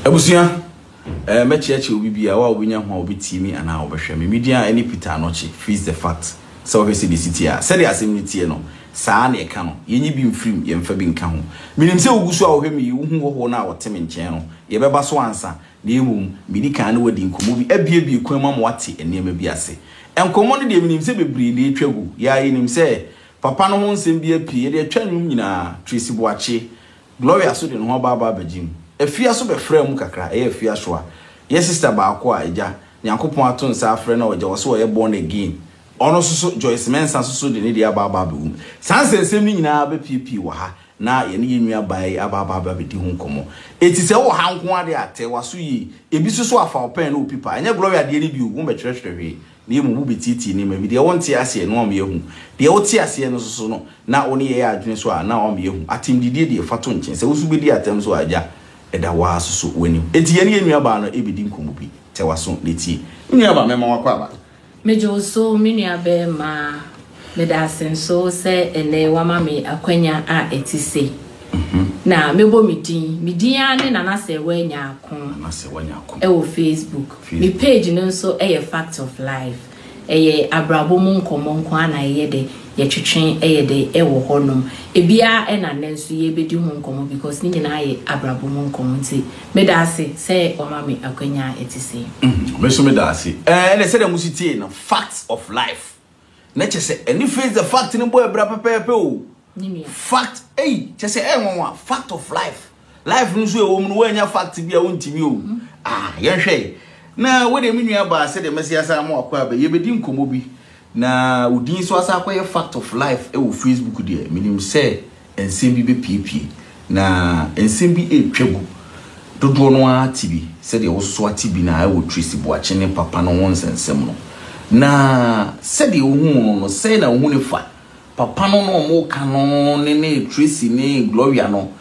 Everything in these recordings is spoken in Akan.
Abusia mecheche obi bia wa obinya ho obi timi ana obehwe me media any Peter Anochi freeze the fact so we see the city a said assemblity no saa na eka no yenyi bi mfrim yemfa bi nka ho minim se ogusu a ohwe mi hu ho na woteme nchen no ye beba so ansa na emum midika na wadi nkomo bi abie kwan ma wate enema bi ase enkomo no de minim se bebri na etwagu ya yenim se papa no ho nsem bi apie ye de atwa nwum nyina Tracy Boache Gloria so de no ho baba bagim efia so be frɛ mu kakra efia so a ye sister ba akọ a eja Nyankopon ato nsa afrɛ na oje wo so ye born again ono so Joyce Mensa so de ne dia baba be sanse nsem ni nyina be pipi wo ha na ye ne yenua bai ababa be di hu nkomo eti se wo ha nko ade ate waso yi ebi so afa open na opipa enye Gloria de ne bi wo be twetwehwe na emu betiti ni ma bi de won tie ase no am yehu de wo tie ase no so no na wo ne ye adwene so a na am yehu atim didie de fato nchen se wo so be di atem so aja eda wa so wani eti ye ne yenua ba no ebedi nkomo bi te waso leti nua ba mema wakwa aba mejo so minua be ma medasen so se ene wama me akwanya a etise na mebo midin ane nana se wanya akon e wo Facebook mi page no so e fact of life e abrabo mu nkomo nko ana ye de ye twetwen e de e wo honom e bia e na nenso ye bedi hu nkomo because ni nyina ye abrabo mu nkomo nti medase se wama me akwanya etise meso medase ene se de musiti na facts of life na chese any face the fact ni boy bra pepepe o fact chese won fact of life nso e wo mu no wanya fact bia wontimi o yenhwe na we de menua ba se de mesiasa ma akwa ba ye bedi nkomo bi na udin so asa akwa fact of life e wo Facebook de minim se ensem bi be piepie na ensem bi etwagu dodo no atibi se de wo so atibi na e wo Tracy Boache ne papa no won sensem no na se de wo hu no se na wo hu ne fa papa no no mo kano ne Tracy ne Gloria no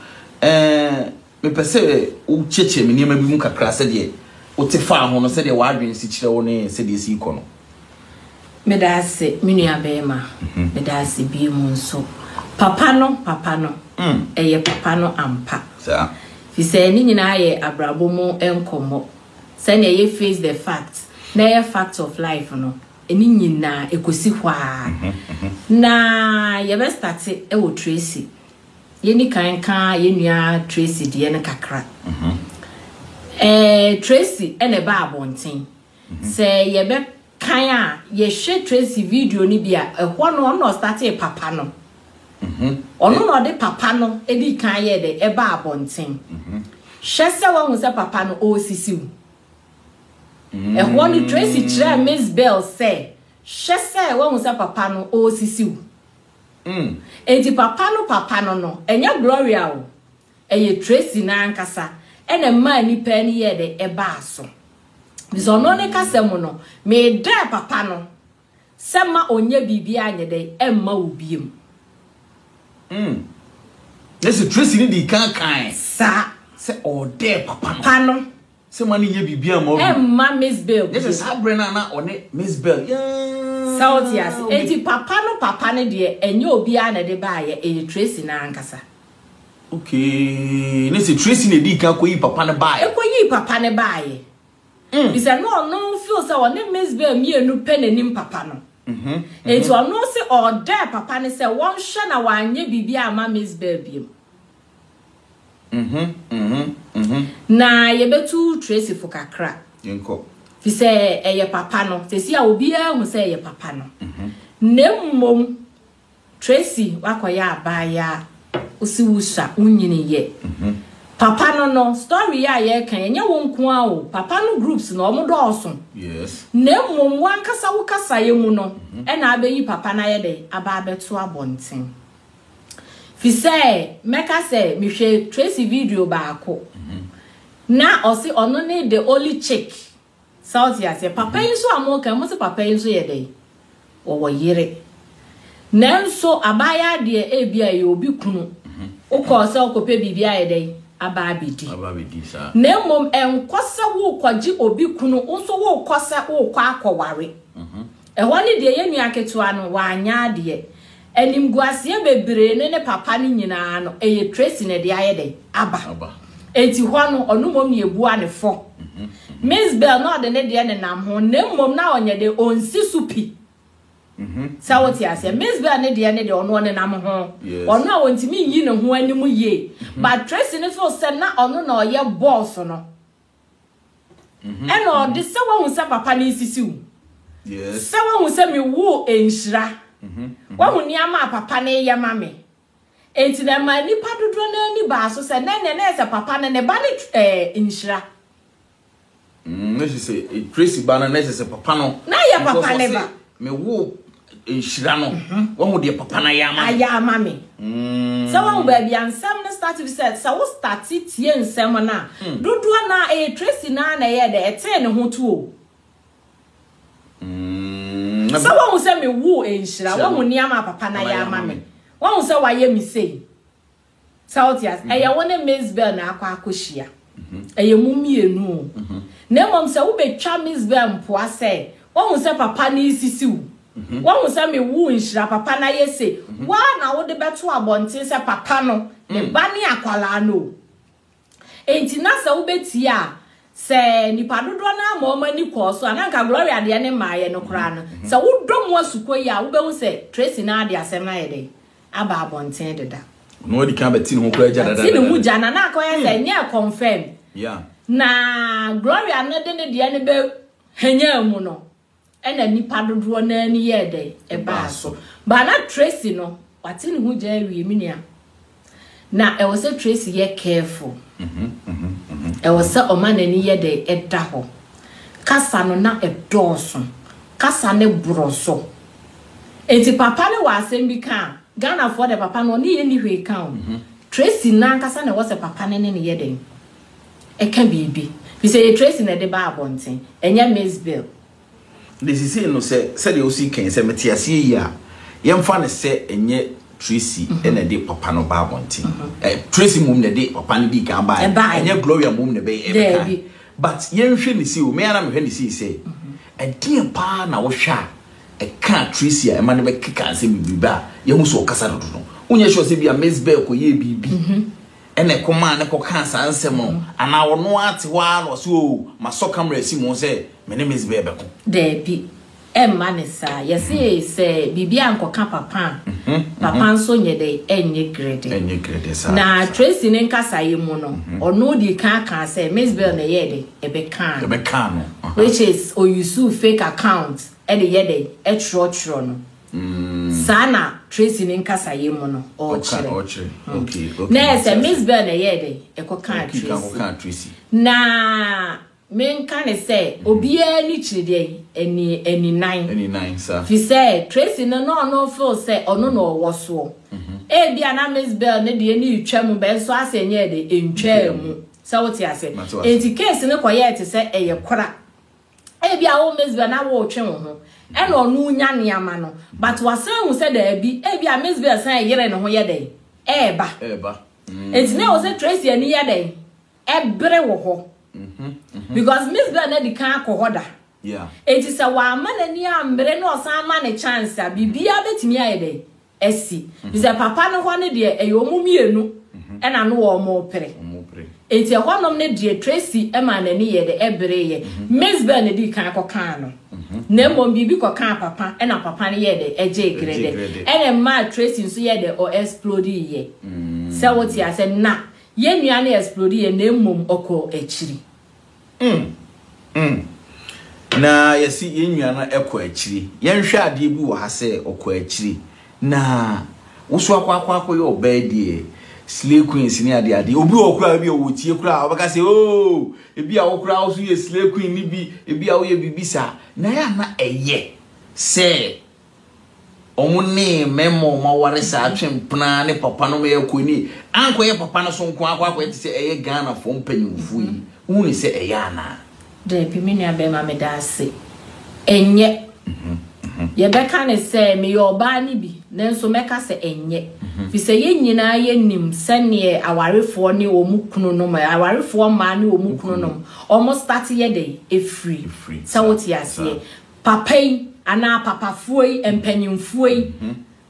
me pese o cheche me niam bi mu kakra se de o te fa ho no se de wa adwen si kire wo ne se de si iko no medase minua be ma medase bi mu nso papa no eye papa no ampa sa fi se ni nyina ye abrabo mu enkomo se na ye face the fact na ye fact of life no eni nyina ekosi hwa na ye be start e wo Tracy ye ni kan ye nua Tracy de ne kakra Tracy ene ba abonten se ye be kan a ye hwe Tracy video ni bia ehwo no start e papa no ono no de papa no edi kan ye de e ba abonten hwe se wa hu se papa no o sisiu ehwo ni Tracy kire Miss Bell say hwe se wa hu se papa no o sisiu enti papa no no enya Gloria o eye Tracy na ankasa ene ma ni pa ni ye de e ba so bizo no ne kasem no me da papa no sema onye bibia anye de emma obiem yes Tracy ni di kan sa se o de papa no se ma ni ye bibia ma emma Miss Bell yes Sabrina na one Miss Bell Sautias enti papa ne de enye obia na de ba ye e Tracy na ankasa okay nese Tracy ne di kan ko yi papa ne ba ye ekoyi papa ne ba ye bisa no feel so one Miss Bell mi enu penenim papa no enti ono se o de papa ne se won hwe na wanye bibia ama Miss Bell biem na ye betu Tracy for kakra yenko fi se eye papa no se si a obi a hu se eye papa no nemmom Tracy wakoya abaya usiwusa unyini ye papa no story ya ye kan enye wonko a o papa no groups no omo do oso yes nemmom wankasa wukasa ye mu no e na abeyi papa na ye de aba abeto abonten fi se meka se mi hwe Tracy video baako na osi ono ne the only chick Sautias ye papa yinso amoka mo se papa yinso ye de wo yire nanso abaya de e bia ye obi kunu uko se okope bibia ye de ababidi sa nemmom enkosa wo kwaji obi kunu nso wo kosa wo kwa akoware ehwani de ye nua ketua no wa anya de enimguase bebre ne papa ni nyina no eye Tracy ne de aye de aba enti ho no onu mom ne ebu ane fo Miss Bell no de ne de ne nam ho ne mom na onye de onsi supi sa what ya say Miss Bell ne de ono ne nam ho ono a wontimi yi ne ho animu ye but Tracy ne so say na ono na oye boss no eno de se wa hu se papa ne sisiu yes se wa hu se me wo enhira wa hu ni ama papa ne ye mame enti na ma ni padodo na ni ba so se na se papa ne ba ne enhira Let's say Tracy Banner necessary papa no. Na ya papa ne ba. Me wo enhira no. Wo mo de papa na ya ma. Aya ma me. So won ba bia nsam na start to say so wo start tie nsam na. Dodo na Tracy na ye de ete ne ho to o. So won say me wo enhira, wo mo ni ama papa na ya ma me. Won say wa ye mi say. Sautias, eya wona Miss Bell na akwa akohia. Eya mu mienu. Na mom se wo betwa Miss Bell mpo ase wo se papa na isisiu wo se me wu nhira papa na yese wa na wo de beto abonten se papa no ne ba ne akwala no enti na se wo beti a se nipa dodo na ma oma ni ko so ananka Gloria de ne maaye no kra no se wo dom wasuko ya wo be hu se Tracy na de asem na ye de aba abonten deda no di kan beti no kra ja dada ti ne hu jana na akoya se nye confirm yeah na Gloria na de ne de ne be hanya mu no ena nipa dodo na ni ye de e ba so ba na Tracy no wati ne hu ja wi minia na e wo se Tracy ye careful e wo se o man ni ye de e da ho kasa no na e doso kasa ne broso enti papa ne wa asem bi kan Ghana for the papa no ni ye ni hwe kan Tracy na kasa ne wo se papa ne ne ye de e can be we say Tracy na de ba abonten enya Miss Bell this is say no say the osi kan say metiase yi a yemfa ne say enye Tracy na de papa no ba abonten Tracy mum na de papa ne di kan ba enye Gloria mum ne be e but yenhwe ne si o me ana me hwe ne si say e die pa na wo hwa e kan Tracy e ma ne be kika say bibiba ye hu so kasa do no unye sure say bia Miss Bell ko ye bibi ene koma ne ko kansa nsem ana wono ate wa no so maso camera si mo se me ne Miss Bell be ko de bi e ma ne sa ye se bibia nkoka papa papa nso nye de enye grade sa na Tracy ne nkasa ye mu no ono di kan say Miss Bell na ye de e be kan no which is o use fake account e de ye de e tro no sana Tracy ne nkasa ye mu no o chere okay na se Miss Bell na ye de e ko kan Tracy na men kan say obia ni chide eni nine sir fi say Tracy no feel say ono no wo so e bia na Miss Bell ne de ni twam be so asenye de entwam say what you say enti case ne koye te say eye kora e bia wo Miss Bell na wo twem ho e no nu nya niama no but wasan hu say da bi e bia Miss Bell say yere ne ho ye de e ba enti na wo say Tracy ani ye de e bere wo ho because Miss Bell na di kan akohoda yeah enti say wa ma na ni ambre no osan ma ne chance a bibia betimi aye de esi bisa papa no ho ne de e yo mumienu e na no wo mo pere enti e honom ne de Tracy e ma na ni ye de e bere ye Miss Bell ne di kan akokan no na mom bibi kokan papa e na papa ne ye de eje grade e na ma Tracy nso ye de o explode ye say what ya say na ye nua na explode ye na mom oko achiri na yesi ye nua na eko achiri yenhwe ade bi wo ha say oko achiri na woso akwa ye obedi slay queens ni ade obi okura bi o tie kura obaka say oh ebi a okura wo so ye slay queen ni bi ebi a wo ye bibisa na ya na eye say omune memo ma ware sa atwempna ne papa no me yakoni anko ye papa no so nko akwa te say eye Ghana fo mpanyimfu yi uni say eye ana de bi me be ma me da se enye ye beka ne say me yo ba ni bi nenso meka say enye fi say ye nyina ye nim sane awarefo ne omukunu no ma awarefo ma ne omukunu no almost start ye dey e free so what ya say papa ana papa fuoi empanyimfuoi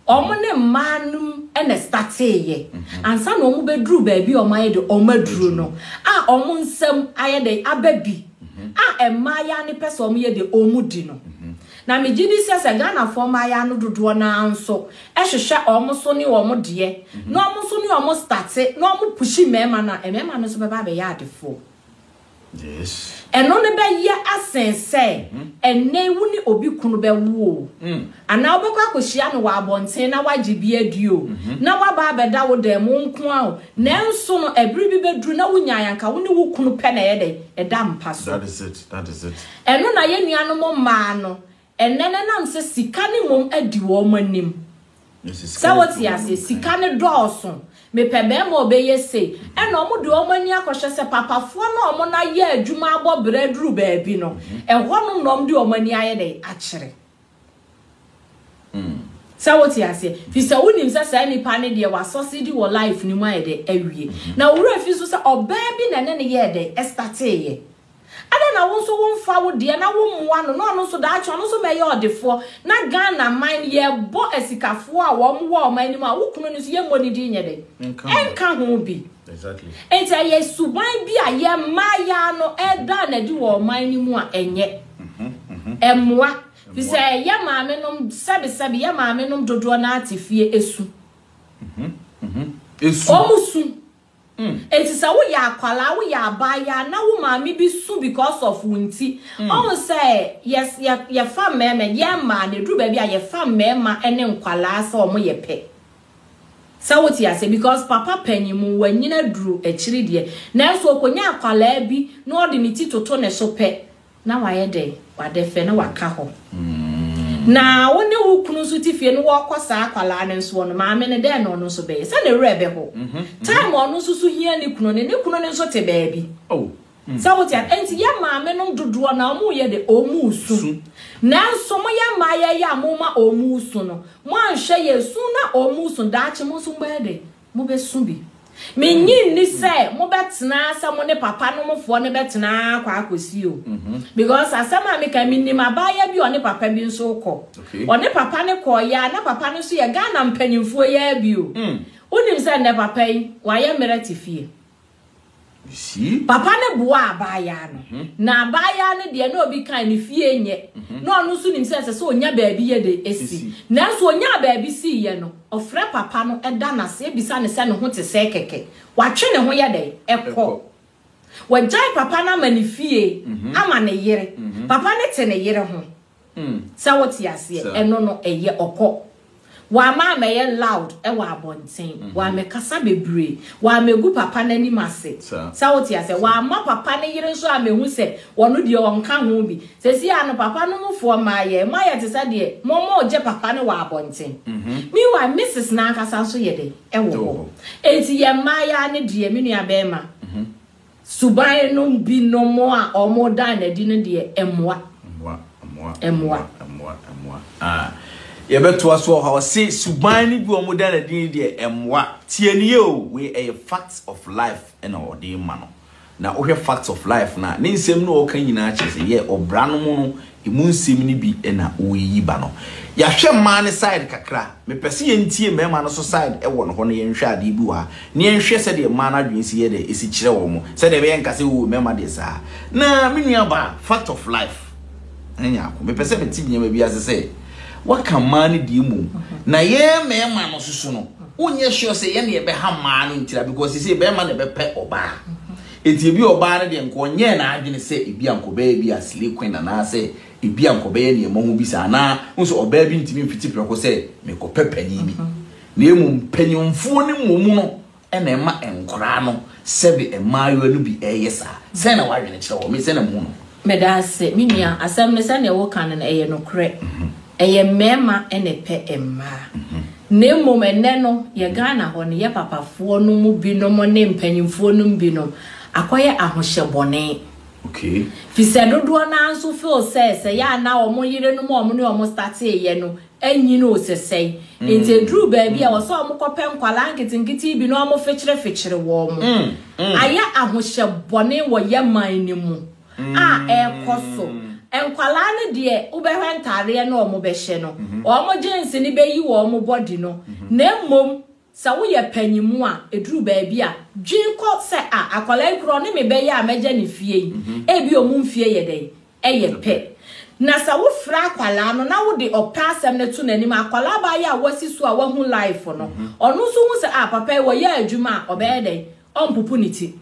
omone manum ene starte ye ansa no omu bedru baabi omaye de omadru no a omu nsam aye de ababi a emaya ne pese omu ye de omudi no na me gidi sese Ghana forma ya no dodo na anso ehwehwe omu so ne omu de no omu so ne omu starte no omu pushi mema na mema no so beba be ya adefo. Yes. Eno ne be ye asense enne wuni obi kunu be wo ana obekwa akohia no wa abonten na wagibi aduo na waba abeda wo dem nko a na enso no ebri bi bedru na wunya yanka woni wo kunu pe na ye de eda mpa so. That is it. Eno na ye nuano mo ma no enene nam se sika ne mom adi wo manim. Sa what ya se sika ne dooso me pebe mo obeye se e no mo de omani akohwe se papafo na omo na ye adwuma abo bredru baabi no e ho no de omani aye de akere. Sa what ya se fi se wonim se sa ni pa ne de wa society wo life ni mu aye de awie na wura fi so se obabi na ne ye de estarte ye ada na wo so wo mfa wo de na wo mwa no so da acho no so me ye odefo na Ghana man ye bo esikafo a wo mwa o man ni ma wo kunu ni so ye ngoni di nye de enka ho bi. Exactly. Enta ye suban bi a ye maya no eda na di wo man ni mu a enye emwa fi se ye maame no sabe ye maame no dodo na atifie esu omusu enti sa wo ya akwala wo ya abaya na wo maami bi su because of wunti on say yes ye fa meme ye ma ne dru ba bi a ye fa mema ene nkwala sa o mo ye pe sa wo ti ase because papa panyimu wanyina dru ekiri de na so okonya akwala bi na odi ni ti toto ne so pe na wa ye de wa de fe na wa ka ho na woni wo kunu so tifie no wo kwasa akwala ne nso no maame ne de no no so be se ne rebe ho time ono so hia ne kunu ne so te baabi so what ya enti ya maame no dodo na omu ye de omu su na nso mo ya maye ya mo ma omu su no mo anhwe ye su na omu su da ache mo so mba de mo be su bi menyin ni se mo betena sa mo ne papa no mo fo ne betena kwa akosi o because asama me ka minni mabaya bi one papa bi nso ko one papa ne ko ya na papa no so ye Ghana mpanyimfo ya bi o unim se ne papa yi wa ye meretifie si papa ne boa abaya no na abaya ne de na obi kan ne fie nye no onu so nim se onya baabi ye de esi na so onya baabi si ye no ofre papa no eda na se bisa ne se ne ho te se keke wa twe ne ho ye de ekọ wajai papa na manifie ama ne yere papa ne te ne yere ho sa woti ase eno no eye okọ wa ma me ye loud e wa abonten wa me kasa bebre wa me gu papa na ni mase sa woti ase wa ma papa ne yere so amehu se wono de onka ho bi se si ano papa no mfo ma ye te sa de momo oje papa ne wa abonten mi wa Mrs na kasa so ye de e wo enti ye ma ya ne de me nua be ma subai no bi no mo a omo dan na di ne de emwa ye beto aso ha se suban ni bi o modan na din de emwa tie ni o we a facts of life and o de ma no na o hwe facts of life na ne nsem no o kan nyina che se ye obra no mu no emu nsem ni bi na o yi ba no ya hwe ma ne side kakra me pese ye ntie mema no so side e wo no ho no ye nhwe ade bi wa ne ye nhwe se de ma na dwen si ye de esi kire wo mo se de be ye nkase wo mema de sa na menua ba fact of life enya ko me pese be ti nyema bi asese waka mani di mu na ye mema no susu no unye sure say ye ne be ha ma no ntira because say be ma na be pe oba eti bi oba na de nko nye na adwene say ebi anko be bi asile queen na say ebi anko be ne mo hu bi sa na nso oba bi ntimi mfiti preko say me ko pepani bi na emu mpanyimfo ne momu no ena ema enkora no sebe emayo no bi eyesa say na wadwene kire wo me say na mu no medase minua asem ne say na wo kan na eye no kre eye mema ene pe emma ne momene no ye Ghana ho ne ye papafo no mu bi no mo ne mpanyimfo no bi no akoye ahohyebone okay fi se dodo na anso feel say ya na omo yire no mo ne omo start ye no anyi no sesei ente dru baabi a wo so omo kope nkwala nkitinkiti bi no omo fechire wo mo aya ahohyebone wo ye man ni mu a ekoso enkwala ne de ubehwe ntare na omo behye no omo jeans ni beyi wo omo body no na mmom sa wo ye panyimu a eduru baabi a dwinko se akwala ikro ne me beye a meje ne fie ebi omu mfie ye den eye pe na sa wo fra akwala no na wo de opasem ne to nanim akwala ba ya wasi so a wo hu life no onu so hu se papa wo ye adwuma obeye den ompupu niti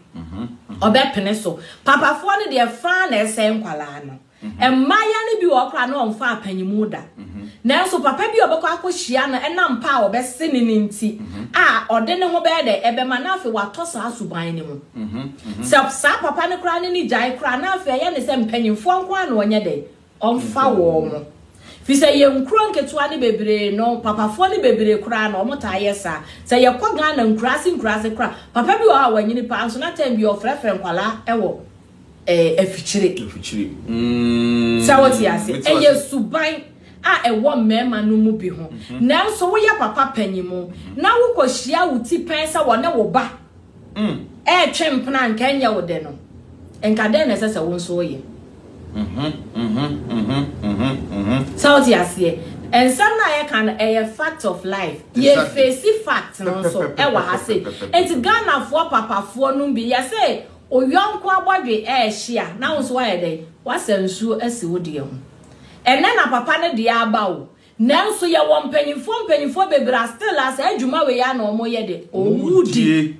obe pene so papa fo ne de fra na ese nkwala no Maya ni bi okra na omfa apanyimu da. Nanso papa bi obekọ akohia na enam pa obese ne nti. Ode ne ho be de ebe ma na afi watosa asuban ne mu. Sa papa ne kra ne ni jai kra na afi ya ne se mpanyimfo nko na onye de. Omfa wo mo. Fi se ye nkro nketua ne bebre no papa fo ne bebre kra na omota yesa. Se ye kwa ga na nkrasi kra. Papa bi o ha wanyini pa nso na tem bi ofrefre nkwala ewo efichire sawoti ase eye suban ewo mema no mu bi ho nanso wo ya papa panyimu na wo kohia wuti pensa wo ne wo ba twempna nka nya wo de no enka de na sese wo nso ye sawoti ase ensam na ye kan fact of life ye face fact no so wa ha se enti Ghana fo papa fo no bi ya se oyonko abodwe hia na wonso wa yede wasansu asi wodi ho enne na papa ne de aba wo nanso ye wo mpanyimfo bebra still as adwuma we ya na omo yede owudi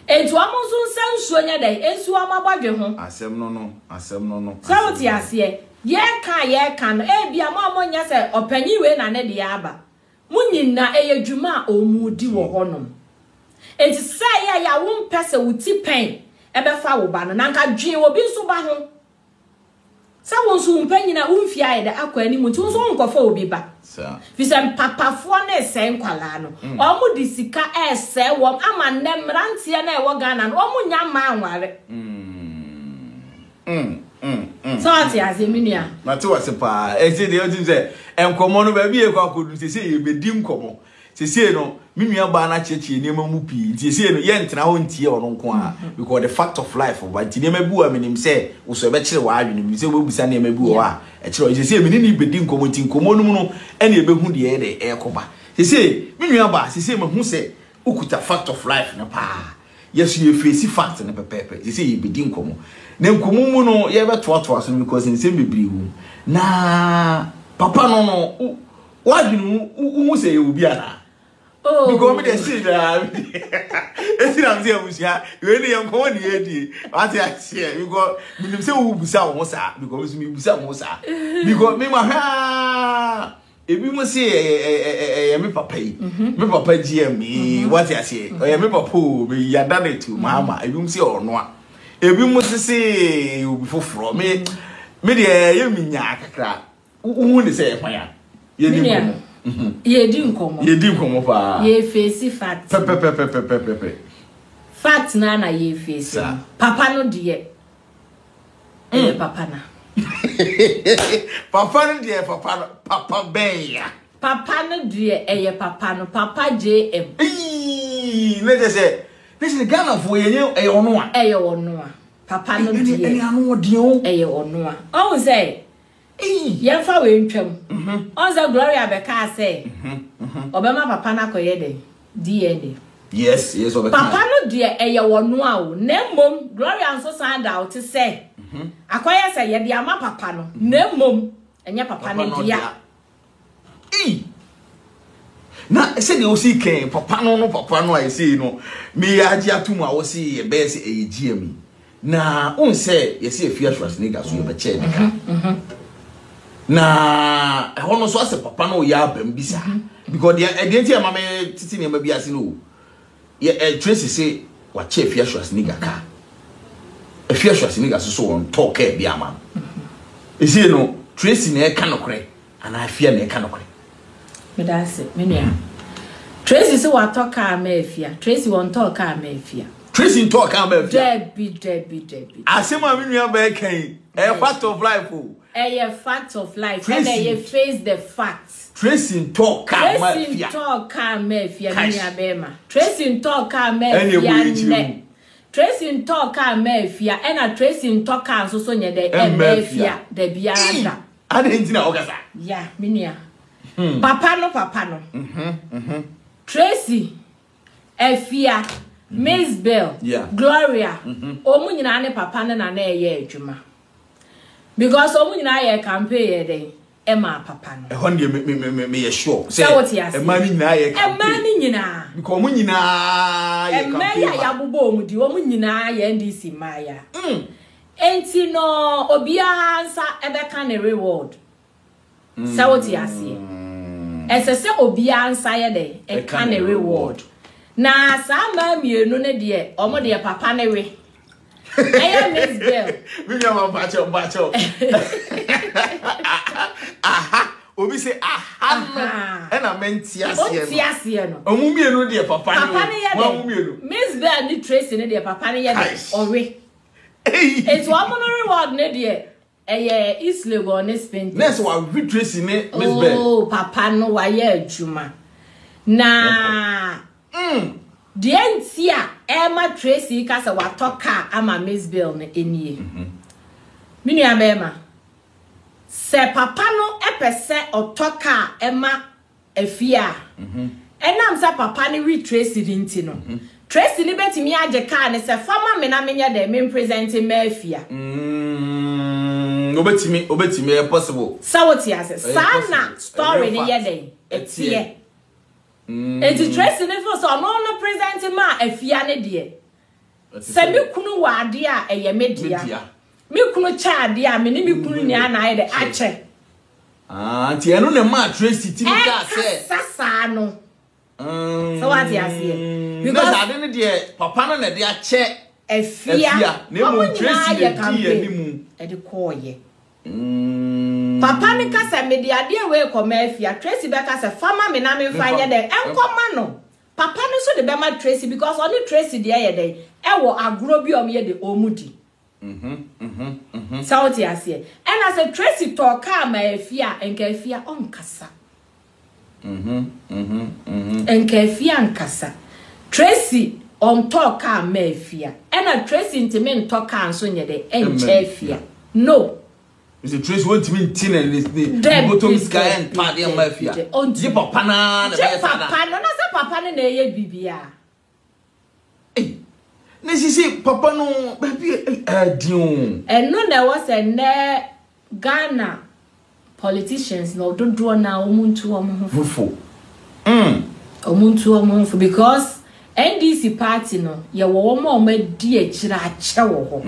etu amonso nsansu nya de ensu amabodwe ho asem no sawoti ase ye kan bia mo nya se opanyi we na ne de aba munyina eyedwuma omudi wo honom enti say ya wo mpese wuti pen ebe fa wo ba no nanka dwen obi nso ba ho sa won so mpanyina umfi ayede akwa ani mu nso nkofa obi ba fisem papafo na ese nkwala no omu di sika ese wo ama nne mrantie na ewo Ghana no omu nya ma anware so ati azeminia na ti wase pa ese de otin se enkomo no ba bi e kwa akodu se ye bedi nkomo se no minua ba na cheche nema mu pi se no ye ntena ho ntie ono nko a because the fact of life but nema bu a menim se wo so be kire wa adwene bi se wo busa nema bu o a e kire se meni ni bedi nkomo nti nkomo no mu no ene ebehu de ye de ekoba se minua ba se mahu se ukuta fact of life na pa yesu ye face fact na pepepe se ye bedi nkomo na nkomo mu no ye be toa so because se bebri hu na papa no wadwene hu se ye obi ana because me dey see that esi na mse amusia we ni yanko woni edi ati asie because me nim se wo busa wo sa because me busa wo sa because me ma ha ebi mo se me papa yi me papa GM what asie me papa me yada na tu mama ebi mo se ono a ebi mo se obi foforo me dey ye minya kakra wo ni se hwan ya ye ni ye di nkomo pa ye face fact pe fact na ye face papa no de papa na papa no de papa beya papa no de papa no papa JM let's say Ghana for ye ono a papa no de anu odi o ono a o say ye fa we ntwam onza Gloria beka say obema papa na koye de DNA yes obeka papa no de wono a o nemmom Gloria nso sanda out say akoye say ye de ama papa no nemmom enye papa ne dia na se de o si ken papa no ai say no me agi atum a wo si ye be say GM na on say ye say afia Schwarzenegger so ye be che nika na hono so ase papa no ya bam bisa because the enti ama me titi ne ma bi ase no ye Tracy say wa che afia Schwarzenegger ka afia Schwarzenegger so on talk e bi ama e say no Tracy na e ka no kre ana afia na e ka no kre me da se me nua Tracy say wa talk ka ma afia Tracy won talk ka ma afia Tracy talk ka ma afia Debbie asema me nua ba kan e fact of life o a fact of life and you face the facts. Tracing talk ka mafia. Tracing talk ka mafia. Tracy talk a mafia and Tracy talk a so nye de mafia de biara. Adentina okasa. Yeah, minia. Papa no. Tracy Efia Miss Bell Gloria omu nyina ne papa ne na eye adwuma. Because omu nyina ye campaign ye den Emma papa no. Ehon de me ye sure. Say Emma ni nyina ye campaign. Emma ni nyina. Because omu nyina ye campaign. Emma ya bubo omu di omu nyina ye NDC maya. Enti no obia ansa ebeka ne reward. Say what you say. Ese obia ansa ye de e can a reward. Na sama mienu ne de omo de papa ne we. Aya Miss Girl. We go bacho. Aha. Obi say aha. E na menti asie no. Omu mienu de papa ne. Wa omu mienu. Miss Bell ni Tracy ne de papa ne ye de owe. It's one reward ne de East Legon ne spend. Next one we Tracy ne Miss Bell. Oh papa no wa ye adwuma. Na dientia Emma Tracy kasa wa toka ama Miss Bell ne enie. Minu ya bema. Se papa no epese otoka Emma efia. Enam se papa ne we Tracy dinti no. Tracy ni betimi age ka ne se fama me na menya de me presenting mafia. Obetimi possible. Sawoti ase. Sana story ni ye den. Etie. Enti Tracy ne fo so no presenting ma afia ne de. Se mi kunu wa ade a eye media. Mi kunu cha ade a me ni mi kunu ni ana ye de ache. Ti enu ne ma Tracy ti mi ka se. Sasa no. Sawoti ase. Because ade ne de papa no na de ache. Efia. Ne mo Tracy ye ni mu. E de koye. Papa ne kasa media de we ko mafia Tracy be kasa fama me na me fanye de enkoma no papa ne so de be ma Tracy because only Tracy de ye de e wo agro bi om ye de omudi Sauti ase and as a Tracy talk ka mafia enka fia on kasa enka fia nkasa Tracy on talk ka mafia and a Tracy intimate talk ka so nye de enche fia no. Mr. Trace won't mean tin and the bottom sky and party and mafia. Je papa na papa no na se papa na ye bibia. Eh. Na si papa no baby dion. And no there was a ne Ghana politicians no do na omuntu omfo. Omuntu omfo because NDC party no ye wo mo di akira ache wo ho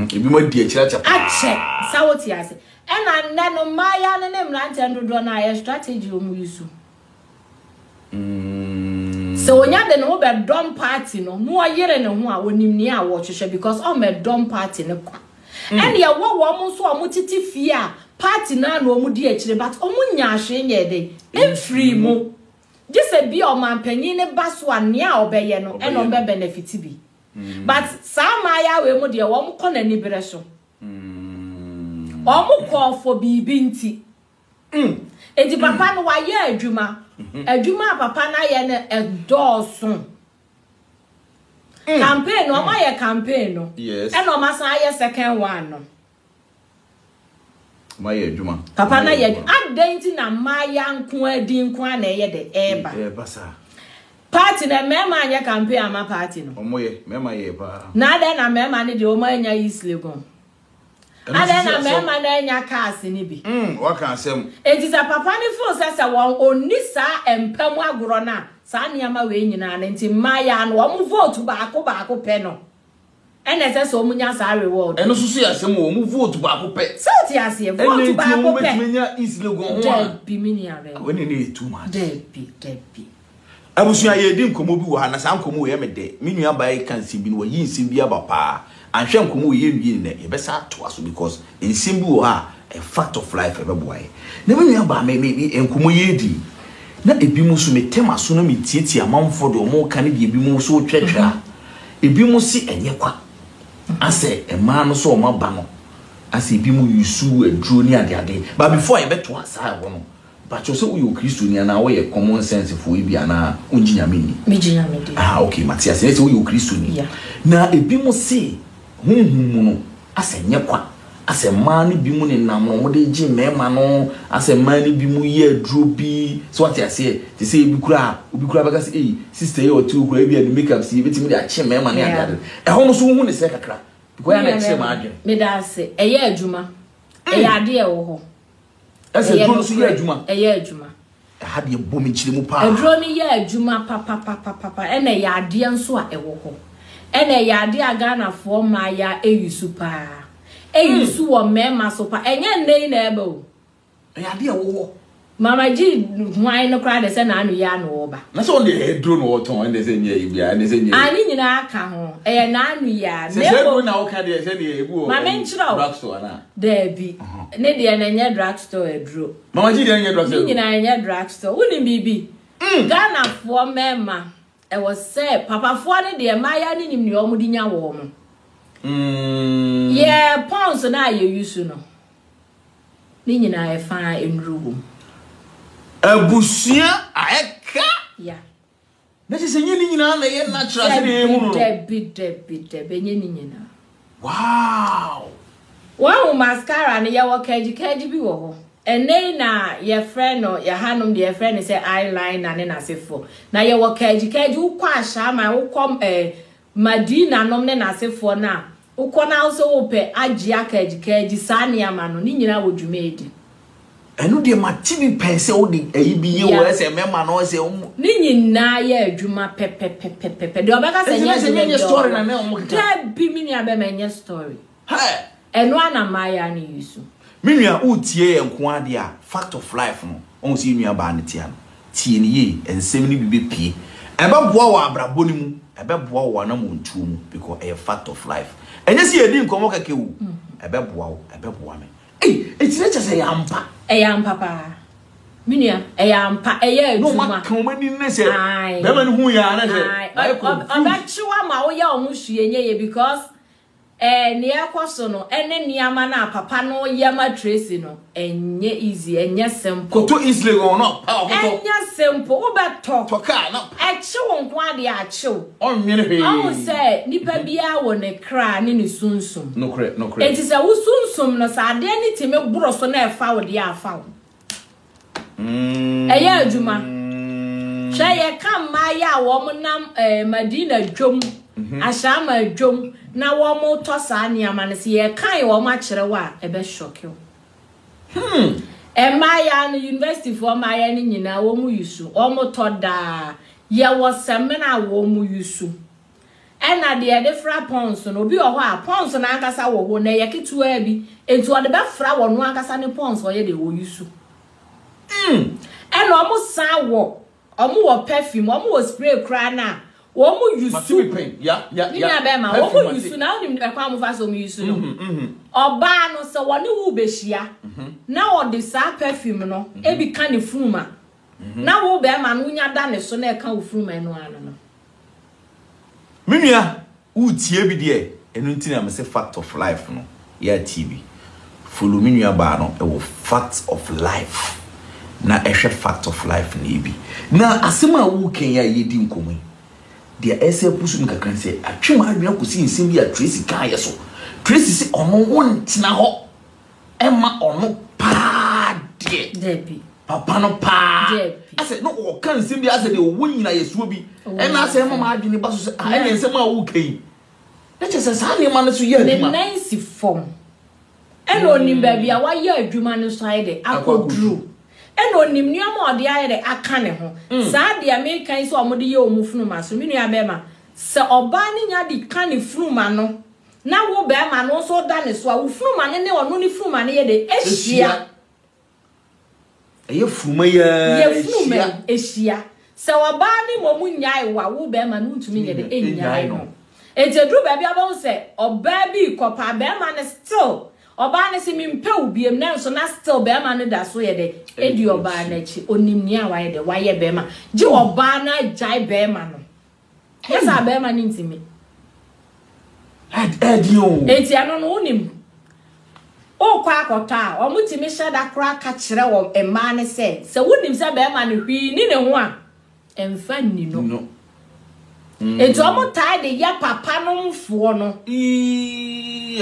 ebi mo di akira ache sawoti ase ena nne no maya ne mrante ndodo na ye strategy o mu yusu so onya de no be dom party no mo yere ne ho a wonim ni a wo hwehwe because o me dom party ne kwa ena ye wo mo so o mo titi fie a party na na o mu di akire but o mu nya ahwe nye de emfiri mu just a be on man penny ne baswa nia obeye no e no be benefit bi but sama ya we mu de wo mo kọ na ni bere so o mo call for bibi nti edi papa no wa ye adwuma papa na ye ne edosun campaign no ma ye campaign no yes e no ma san ye second one no Maya Juma. Papa na ye adenti na maya nko adi nko na ye de eba. Eba sa. Party na mema anya campaign ama party no. Omoye, mema ye pa. Na de na mema ne de o ma anya East Legon. Ade na mema na anya cars ni bi. Waka asem. Ejisa papa ni fo sesa won oni sa empam agoro na. Sa niama we nyina na nti maya no o mu vote baako pe no. Ene so munya sa reward. Eno susu ya sem o mu vote ba ko pe. So ti ase vote ba ko pe. Ene menya East Legon ho. Bi mini ave. Woni ne too much. Debi. Abusu aye di nkomo bi wo ha na sa nkomo ye me de. Me nua ba e kan sim bi no yi nsim bi aba pa. Anhwe nkomo ye nwie ne ye be sa to aso because nsim bi wo ha a fact of life e be boy. Na me nua ba me nkomo ye di. Na ebi mu so me tema so na me tietia manfo de o mo kan bi ebi mu so twetwa. Ebi mu si enye kwa. Ase a man so ma ba no ase bi mu yusu aduro ni ade but before I bet to asa wo no but you say you Christian na we common sense for you bia na unjinya mini mejinya medi okay Matthias say you Christian yeah na ebi mo say hunhum no asenye kwa asemani bi mu ne nam no mo de ji mema no asemani bi mu ye aduro bi so what you say they say obi kura beka say sister ye otu kura bi and makeup see betimi de ache mema ne ade e ho no so hu ne se kakra because ya na che ma adwe me da say eye adwuma eye ade e wo ho ese duro so ye adwuma eye adwuma ha de bomi chire mu pa aduro ni ye adwuma papa e na ye ade nso a e wo ho e na ye ade aga na fo ma ya eyusu pa eyusu wo mema so pa enye nei na ebe o ye ade wo mama ji hwan no kra de se na anu ya no wo ba na so de duro no woton and say nye bia and say nye ani nyina aka ho eye na anu ya se duro na wo ka de se de ebu o mama nchira drugstore na Debbie ne de na nye drugstore eduro mama ji de nye drugstore nyina nye drugstore woni bibi Ghana fo mema e was say papa fo ne de maya ne nim ne omudi nya wo mo yeah pounds na ye use no ni nyina e fa enrugo abusia aeka yeah na ti se nyini nyina na ye natural se de hu no Debbie nye nyina wow wow mascara ne ye wo kaji bi wo ho ene na ye friend no ye hanom de ye friend say eyeliner ne na sefo na ye wo kaji ukwa ahya ma ukom Madina nom ne na sefo na ukọ na also ope agia kaji sane ama no ni nyina wo dwumedi enu de matibi pense o de ayibi ye wo ese mema no ese ni nyina ye adwuma pepe de obeka se nye story na me o mo kita bi mi ni abemenya story ha enu ana maya ni yusu minua utie ye nko ade a fact of life no on si nua ba ne tia no tie ni ye ensem ni bi bepie ebe boa wa abrabo ni mu ebe boa wa na montu mu because a fact of life enye si edi nkomo kake wu ebe boa me etire che se yampa pa minua yampa eye adwuma no ma kan mani ne se be ma ni hu ya na se obachiwa ma wo ya omu hwie nye ye because ne yakoso no ene niama na papa no yama trace no enye easy enye simple koto easily go no pa koto enye simple ubeto toka na echi wonko ade achiw onwene he o se nipa bia wo ne kra ne sunsum no kre enti se wo sunsum no sa ade ni teme buro so na efa wo de afa wo eye adwuma hwe ye kan ma ya wo monam Madina dwom ashama dwom na wo mo to sa niama ne se ye kan wo ma kire wa ebe shock you maya no university for maya ni nyina wo mu yusu o mo to da ye wo semina wo mu yusu ena de fra pons no obi wo ho a pons na akasa wo ho na ye ketu abi enti o de be fra wo no akasa ne pons o ye de wo yusu ena o mo sa wo o mo wo perfume o mo wo spray kra na wo mu yusu ya be ma wo mu yusu na o nim be kwa mo fa so mu yusu no oba no se woni wo behia na o de sa perfume no e bi ka ne fruma na wo be ma no nya da ne so na e ka wo fruma eno ano no minua utie bi de enu ntina me se fact of life no ya TV follow minua ba no e wo fact of life na ehwe fact of life na ebi na asema wo ken ya yedi nkomui de ese pusu nkakran se atwema adwena kosi nsim bi a Tracy kan yeso Tracy se ono wontina ho ema ono pa de debi papa no pa ase no o kan nsim bi ase de wo nyina yesuo bi ena ase mama adwene ba so se ene nsem a wo ken na chese sa ne ma no so ye adwuma ne nansi form eno nim ba bia wa ye adwuma no so aide akodru eno nim nioma ode ayede aka ne ho saa de American so omode ye omufunu so minu ya bema se oba ni nya di kan ne fruma no na wo be ma no so da ne so a wo fruma ne ono ni fruma ne ye de ehia ye fruma ye fruma ehia se oba ni mo munyai wa wo be ma no ntumi ye de enyai no etedru ba bia bon se oba bi kopa be ma ne still oba ne se mimpe ubiem na so na still be ma ne da so ye de edi oba na chi onimni a wa ye de wa ye be ma ji oba na jai be ma no yes a be ma ni ntimi edi o enti ano no unim o kwa akota o mutimi shada kra ka kire wo ema ne se wonim se be ma ne hwi ni ne ho a emfa ni no ejo mo tai de ya papa no mfo no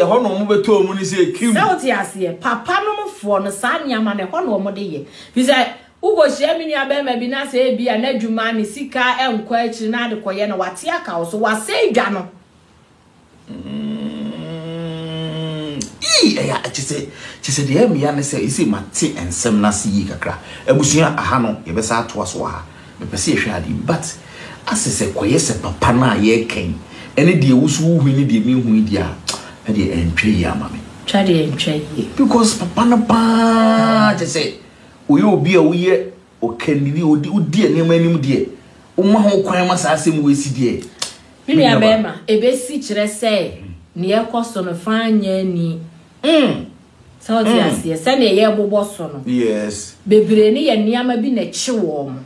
ho no mo beto mu ni se kim se oti ase papa no mfo no sa nyama ne ho no mo de ye fi se ugo hia mi ni abema bi na se bia na dwuma ni sika enkwa akiri na de koye na wate aka so wase dwa no ya chise de em ya ne se isi mate ensem na se yi kakra abusua aha no ye be sa to so ha me pese ehwe ade but asese koye se papa na ye ken ene de wusu hu ni de mi hu di a de entwe ya mame twade entwe because papa na pa chise oye obi a woye okanini odi enema anim de o ma ho kwan ma sa asem we si de mi ya bema ebesi kire se ne ekoso no fanya ni so ti ase se ne ye bobo so no yes bebre ne ye niama bi na chi wo mo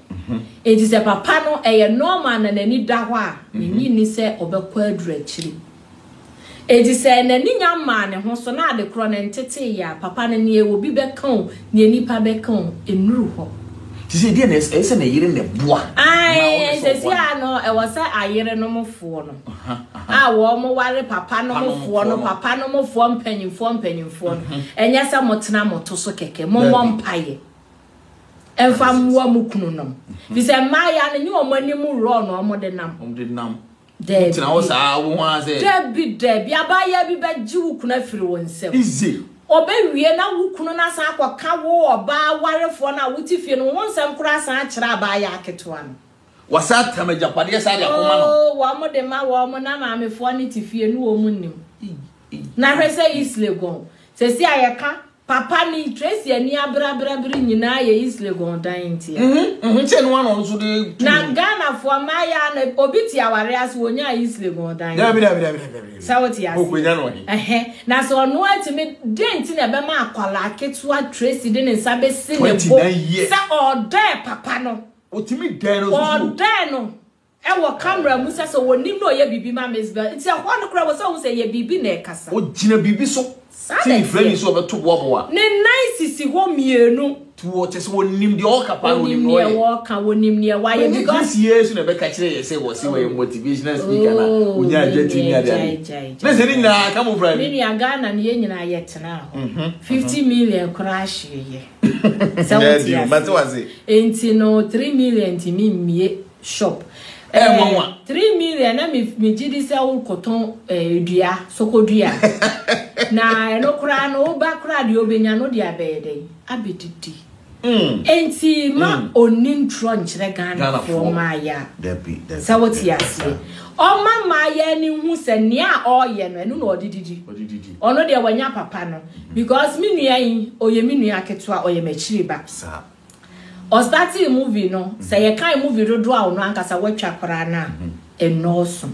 enti se papa no eye normal na nani da ho a ni se obekwa adura chiri enti se nani nyama ne ho so na ade kro ne ntete ya papa ne ne wo bi bekan ne nipa bekan enuru ho ti se die na ese na yire ne boa ai se si ano e wo se ayire no mofo no wo mo ware papa no mofo no papa no mofo mpanyimfo enya se motena moto so keke mo mpaye enfa mwa mukunu no bi se maya ne nyi o manimu ro no o de nam de tina wo sa wo ho ase de bi abaya bi baji wukunu afiri wonsem easy obe wie na wukunu na san akoka wo oba warefo na wutifie no wonsem kura san akira abaya aketwa no wasa tamajapade sa de akoma no wa mo de ma wo mo na maamefo ni tifie no wo munnim na hwese islegon se si ayeka papa ni Tracy ani abra nyina ye islegon dan tie che no ano so de na Ghana fo maya na obiti aware as wonya islegon dan da sawoti as okwenya no na so no atimi denti na be ma akwala ketua Tracy de ne nsa be si ne bo sa oda papa no otimi dan no so oda no ewo camera musa so wonim no ye bibi ma mesbel nti akwa no kra wo so say ye bibi na ekasa o gina bibi so ti friend so be to bobo ne nice si ho mienu to chese wonim de all kapa wonim no ye wo ka wonim ne wa ye because yes na be ka kire ye say wo si we motivational speaker na unya agenti ni ade na se ni na ka mo friend ni ya Ghana ne ye nyina ye tena 50 million crash ye sawoti ya enti no 3 million ti mi mie shop 3 million na mi jidi se wo koton dua sokodua na eno kura no ba kura de obenya no de abede abedidi enti ma onin tronchre Ghana for maya debi sawoti ase o ma maya ni hu se ne a oye no eno no odididi ono de wanya papa no because mi nua yin oye mi nua ketua oye machiri ba sa o starting movie no say ye kan movie do a ono ankasa watwa kora na enoso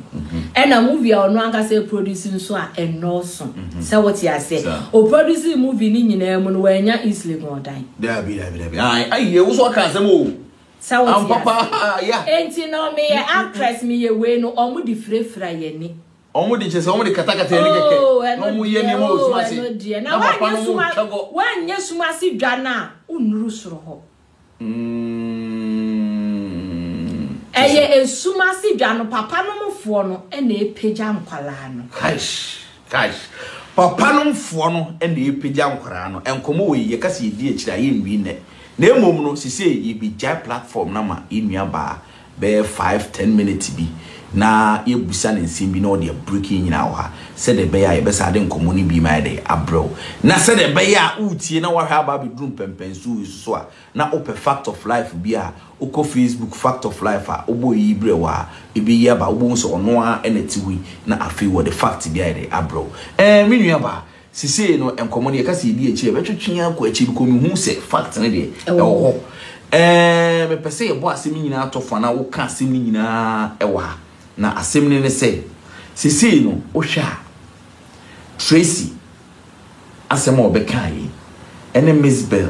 na movie a ono ankasa producing so a enoso say what you say o producing movie ni nyina mu no wanya islegon dan dabi ai ye wo so ka asem o say what you papa ya enti no me ye actress me ye we no omo di frefra ye ni omo di chese omo di katakata ni keke no mu ye ni mo so ase na wanya suma si dwa na unuru soro ho eye esuma si dwa no papa no mfo no na epeja nkwala no kash papa no mfo no na epeja nkwara no enkomo we ye kase ye di akira ye nwi ne na emom no sise ye bi jai platform na ma enua ba be 5-10 minutes bi na ye busa ne nsim bi na o de breaking nyina wo ha se de be ya ye be sa de nkomo ni bi ma de abro na se de be ya utie na wa hwa ba bi drum pempensu so a na open fact of life bi a oko Facebook fact of life a obo yibre wa ebi ya ba obo so ono a eneti wi na afi wo the fact bi de abro me nua ba sisi no enkomo ne kase bi echi e betwetwe akọ echi bi ko mi hu se fact ne de e wo ho me pese ye bo asem nyina atofo na wo ka asem nyina e wo ha na asem ne se sisi no o hwa Tracy asem obeka yi ene Misbel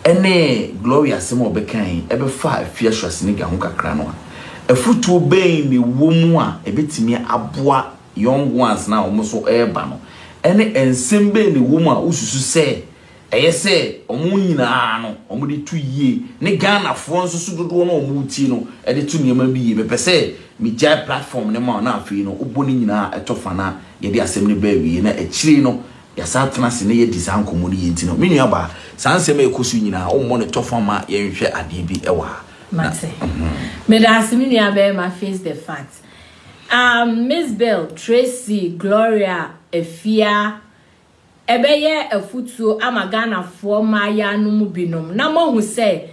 ene Gloria asem obeka yi ebe fa afia hwase ne ga ho kakra no a afutu ben ne wo mu a ebetimi aboa young ones na omo so eba no ene ensembe ne woma ususu se eye se omo nyina no omo de tu yie ne Ghana fo nso so dodo no omo ti no e de tu niam bi yie me pese me jai platform ne ma na afi no obo ni nyina etofa na ye de asem ne ba wi na akiri no ya sa tena se ne ye design komo ni yenti no me nua ba sansem e kosu nyina o mo ne tofa ma ye nhwe ade bi e wa mate me da asemi nua ba ma face the fact Miss Bell, Tracy, Gloria, Efia, ebeye efutuo amagana fo maya no mu binom na mo hu se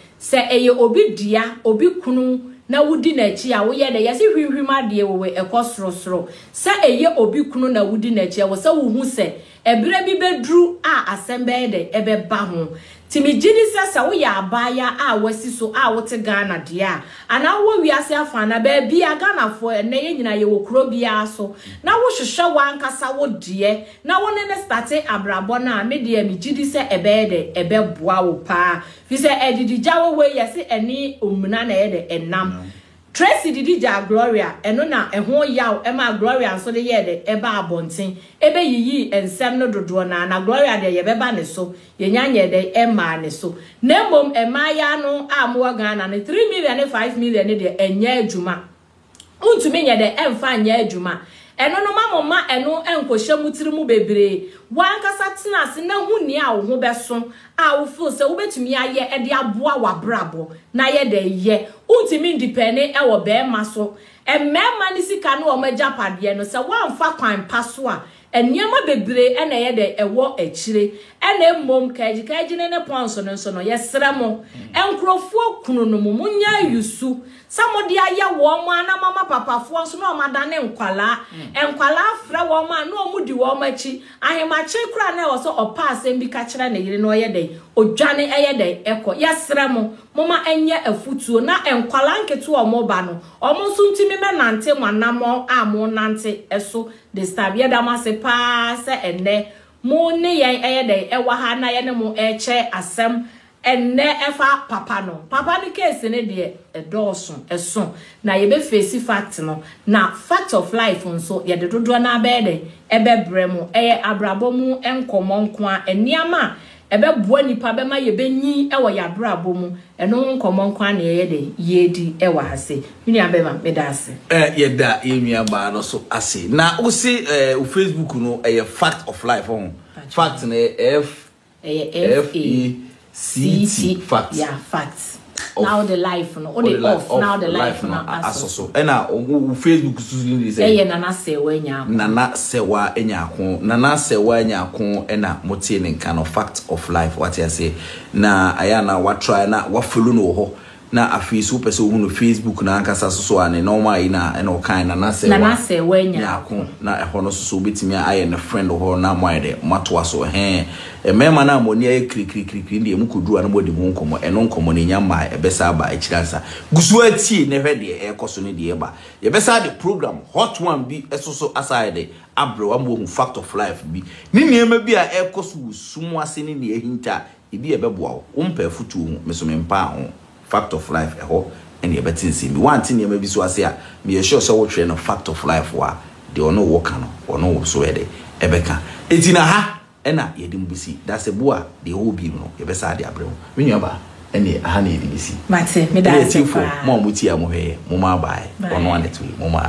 eye obi dia obi kunu na wudi na chi a wo ye de yesi hwihwima de wo ekosrosro se eye obi kunu na wudi na chi a wo se wo hu se ebere bi bedru a asembe de ebe ba ho timi gidi se wo ya abaya a wasi so a wote Ghana dia ana wo wiase afana ba bia Ghana fo na ye nyina ye wo kuro bia so na wo hwehwe wankasa wo die na wo ne starte abrabo na me de mi gidi se ebe de ebe boa wo pa fi se edidi jawo we yesi eni omuna na ye de enam Tracy didija Gloria eno na eho yaw ema Gloria so de ye de eba abonten ebe yiyi ensem no dodo na Gloria de ye beba ne so ye nyanye de ema ne so na mom ema ya no amwo Ghana ne 3 million ne 5 million ne de enya adwuma untumi nye de emfa anya adwuma eno no mamoma eno enkohye mutiri mu bebre wankasa tena ase na huni a wo ho beso a wo feel se wo betumi aye e de aboa wabrabo na ye de ye untimi independent e wo be ma so emema ni sika no o majapade no se wamfa kwan paso a eniema bebre e na ye de ewo akire e na mmom kaji ne ponso no so no yesra mo enkrofo kunu no mo nya yusu samodi aye wo mo ana mama papa fo so no madane nkwala enkwala fra wo ma no omudi wo machi ahemachi kura na wo so opa asem bi ka kire na yire no ye de odwane eye de eko yesra mo mama enye afutuo na enkwala nketu o mo ba no omo so ntimi me nante manamo amo nante eso de stabia damase pa se enne mo ne yen eye de ewa ha na ye ne mo eche asem enne efa papa no papa ni case ne de edoson eson na ye be face fact no na fact of life nso ye de dodo na be de ebe bremu eye abrabo mu enkomo nko a eniama ebe boa nipa be ma ye benyi ewo ya abrabo mu eno nkomo nko a na ye de yedi ewa hase mini abema medase ye da enua ba no so ase na wo se o Facebook no eye fact of life on fact na FACT facts. Yeah, facts. Now the life no, or the off. Now the life no. Asoso. Ena Facebook susuli say. Eye nana sewa enya. Nana sewa enya ko. Nana sewa enya ko ena motie ne kind of fact of life. What you say? Na aya na wa try na wa follow no ho. Na afi so pese hu no Facebook na ankasa so ane normal ina ena okan nana sewa enya ko. Na eho no so betimi aye ne friend ho na mo ide matwa so he. Mema na amoni aye kri ndi emukudu ana bodi mu nkomo eno nkomo ne nyama ebesa aba echiransa gusu ati ne hwede ekoso ne de eba yebesa the program hot one bi esoso aside abre wa mo hu fact of life bi ni niema bi a ekoso sumu ase ne ne ehinta ebi ebeboa wo mpa futu hu mesomempa ho fact of life eho ene ebetinsi bi wanti niema bi so ase a me ye sure so wo twe no fact of life wa de ono wo ka no ono so ede ebeka etina ha ena yedim bisi that's a boa the whole bi no yebesa de abrem menua ba ene aha na yedim bisi mate me da se mo muti amohe mo ma bai ono anetu mo ma